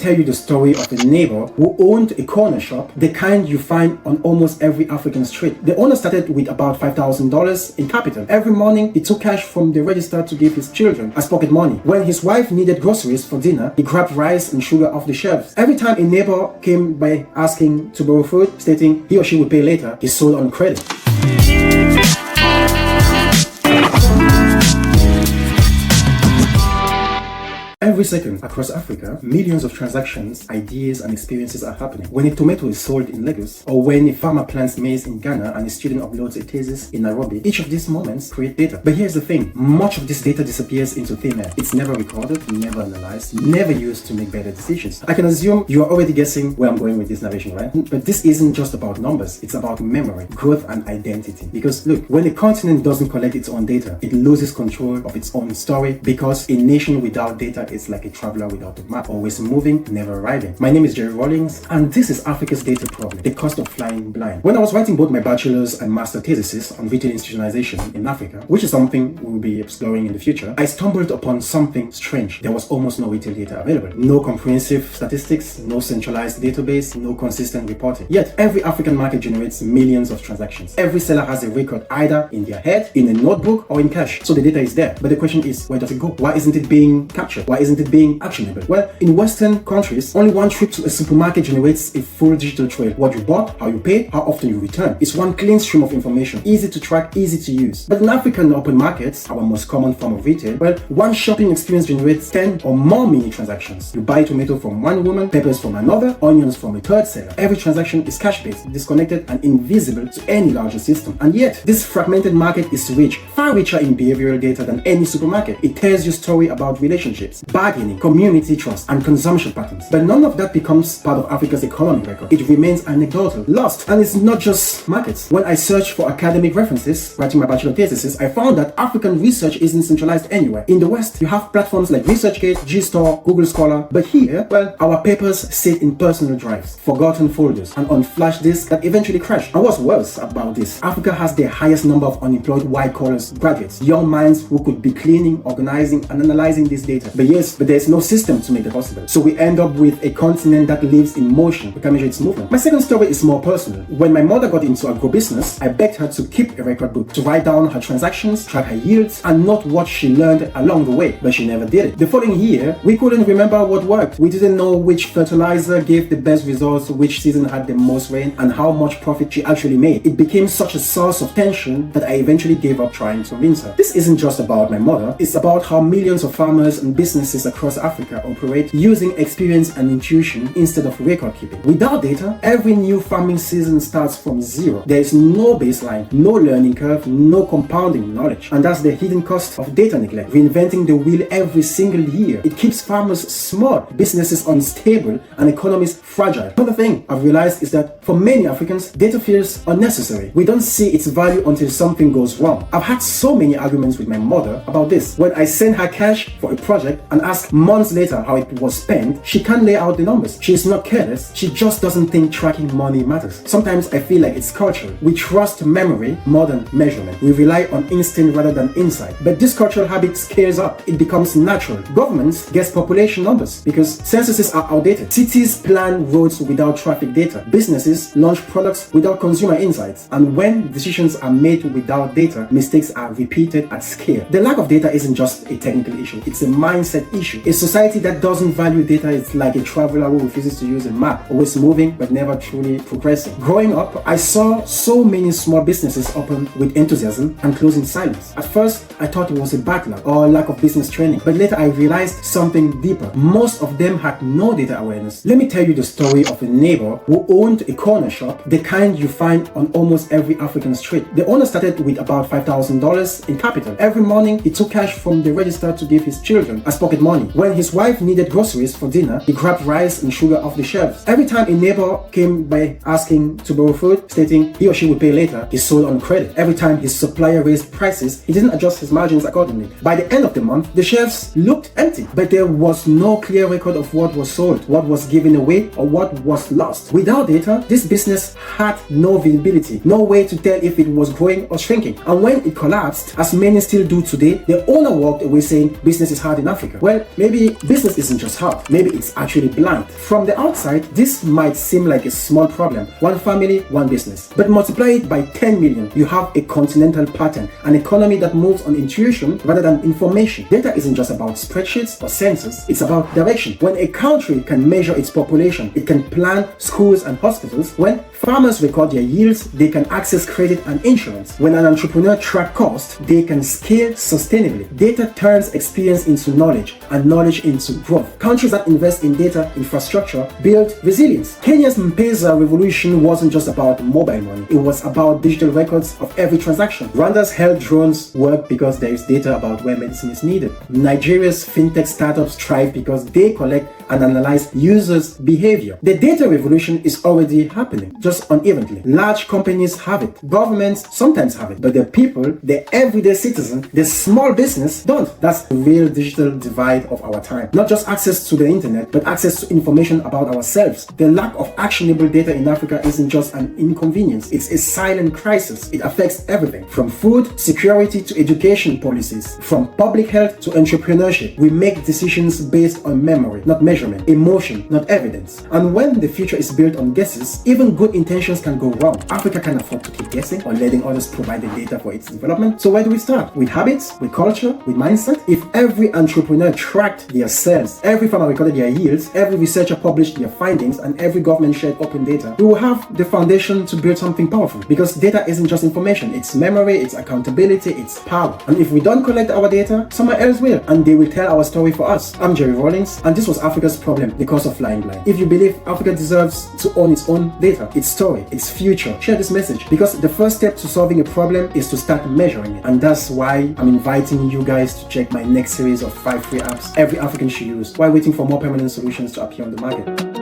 tell you the story of a neighbor who owned a corner shop, the kind you find on almost every African street. The owner started with about $5,000 in capital. Every morning, he took cash from the register to give his children as pocket money. When his wife needed groceries for dinner, he grabbed rice and sugar off the shelves. Every time a neighbor came by asking to borrow food, stating he or she would pay later, he sold on credit. Every second, across Africa, millions of transactions, ideas, and experiences are happening. When a tomato is sold in Lagos, or when a farmer plants maize in Ghana and a student uploads a thesis in Nairobi, each of these moments create data. But here's the thing, much of this data disappears into thin air. It's never recorded, never analyzed, never used to make better decisions. I can assume you are already guessing where I'm going with this narration, right? But this isn't just about numbers, it's about memory, growth, and identity. Because look, when a continent doesn't collect its own data, it loses control of its own story, because a nation without data is like a traveler without a map, always moving, never arriving. My name is Jerry Rawlings, and this is Africa's data problem, the cost of flying blind. When I was writing both my bachelor's and master theses on retail institutionalization in Africa, which is something we'll be exploring in the future, I stumbled upon something strange. There was almost no retail data available. No comprehensive statistics, no centralized database, no consistent reporting. Yet, every African market generates millions of transactions. Every seller has a record either in their head, in a notebook, or in cash. So the data is there. But the question is, where does it go? Why isn't it being captured? Why isn't it being actionable? Well, in Western countries, only one trip to a supermarket generates a full digital trail. What you bought, how you paid, how often you return. It's one clean stream of information, easy to track, easy to use. But in African open markets, our most common form of retail, well, one shopping experience generates 10 or more mini transactions. You buy tomato from one woman, peppers from another, onions from a third seller. Every transaction is cash-based, disconnected, and invisible to any larger system. And yet, this fragmented market is rich, far richer in behavioral data than any supermarket. It tells you story about relationships, bargaining, community trust, and consumption patterns. But none of that becomes part of Africa's economic record. It remains anecdotal, lost. And it's not just markets. When I searched for academic references, writing my bachelor thesis, I found that African research isn't centralized anywhere. In the West, you have platforms like ResearchGate, GStore, Google Scholar. But here, well, our papers sit in personal drives, forgotten folders, and on flash disks that eventually crash. And what's worse about this, Africa has the highest number of unemployed white-collar graduates, young minds who could be cleaning, organizing, and analyzing this data. But there's no system to make that possible. So we end up with a continent that lives in motion. We can measure its movement. My second story is more personal. When my mother got into agribusiness, I begged her to keep a record book, to write down her transactions, track her yields, and note what she learned along the way. But she never did it. The following year, we couldn't remember what worked. We didn't know which fertilizer gave the best results, which season had the most rain, and how much profit she actually made. It became such a source of tension that I eventually gave up trying to convince her. This isn't just about my mother. It's about how millions of farmers and businesses across Africa operate using experience and intuition instead of record keeping. Without data, every new farming season starts from zero. There is no baseline, no learning curve, no compounding knowledge. And that's the hidden cost of data neglect. Reinventing the wheel every single year. It keeps farmers small, businesses unstable, and economies fragile. Another thing I've realized is that for many Africans, data feels unnecessary. We don't see its value until something goes wrong. I've had so many arguments with my mother about this. When I send her cash for a project and ask months later how it was spent, she can't lay out the numbers. She is not careless, she just doesn't think tracking money matters. Sometimes I feel like it's cultural. We trust memory more than measurement. We rely on instinct rather than insight. But this cultural habit scales up. It becomes natural. Governments guess population numbers because censuses are outdated. Cities plan roads without traffic data. Businesses launch products without consumer insights. And when decisions are made without data, mistakes are repeated at scale. The lack of data isn't just a technical issue, it's a mindset issue. A society that doesn't value data is like a traveler who refuses to use a map, always moving but never truly progressing. Growing up, I saw so many small businesses open with enthusiasm and close in silence. At first, I thought it was a backlog or lack of business training, but later I realized something deeper. Most of them had no data awareness. Let me tell you the story of a neighbor who owned a corner shop, the kind you find on almost every African street. The owner started with about $5,000 in capital. Every morning, he took cash from the register to give his children as pocket money. When his wife needed groceries for dinner, he grabbed rice and sugar off the shelves. Every time a neighbor came by asking to borrow food, stating he or she would pay later, he sold on credit. Every time his supplier raised prices, he didn't adjust his margins accordingly. By the end of the month, the shelves looked empty, but there was no clear record of what was sold, what was given away, or what was lost. Without data, this business had no visibility, no way to tell if it was growing or shrinking. And when it collapsed, as many still do today, the owner walked away saying business is hard in Africa. Well, maybe business isn't just hard. Maybe it's actually blind. From the outside, this might seem like a small problem. One family, one business. But multiply it by 10 million, you have a continental pattern, an economy that moves on intuition rather than information. Data isn't just about spreadsheets or census, it's about direction. When a country can measure its population, it can plan schools and hospitals. When farmers record their yields, they can access credit and insurance. When an entrepreneur tracks costs, they can scale sustainably. Data turns experience into knowledge and knowledge into growth. Countries that invest in data infrastructure build resilience. Kenya's M-Pesa revolution wasn't just about mobile money, it was about digital records of every transaction. Rwanda's health drones work because there is data about where medicine is needed. Nigeria's fintech startups thrive because they collect and analyze users' behavior. The data revolution is already happening, just unevenly. Large companies have it, governments sometimes have it, but the people, the everyday citizen, the small business don't. That's the real digital divide of our time. Not just access to the internet, but access to information about ourselves. The lack of actionable data in Africa isn't just an inconvenience, it's a silent crisis. It affects everything, from food security to education policies, from public health to entrepreneurship. We make decisions based on memory, not measurement, emotion, not evidence. And when the future is built on guesses, even good intentions can go wrong. Africa can't afford to keep guessing or letting others provide the data for its development. So where do we start? With habits, with culture, with mindset? If every entrepreneur tracked their sales, every farmer recorded their yields, every researcher published their findings, and every government shared open data, we will have the foundation to build something powerful. Because data isn't just information, it's memory, it's accountability, it's power. And if we don't collect our data, someone else will, and they will tell our story for us. I'm Jerry Rawlings, and this was Africa's problem, the cause of flying blind. If you believe Africa deserves to own its own data, its story, its future, share this message, because the first step to solving a problem is to start measuring it. And that's why I'm inviting you guys to check my next series of 5 free apps every African should use while waiting for more permanent solutions to appear on the market.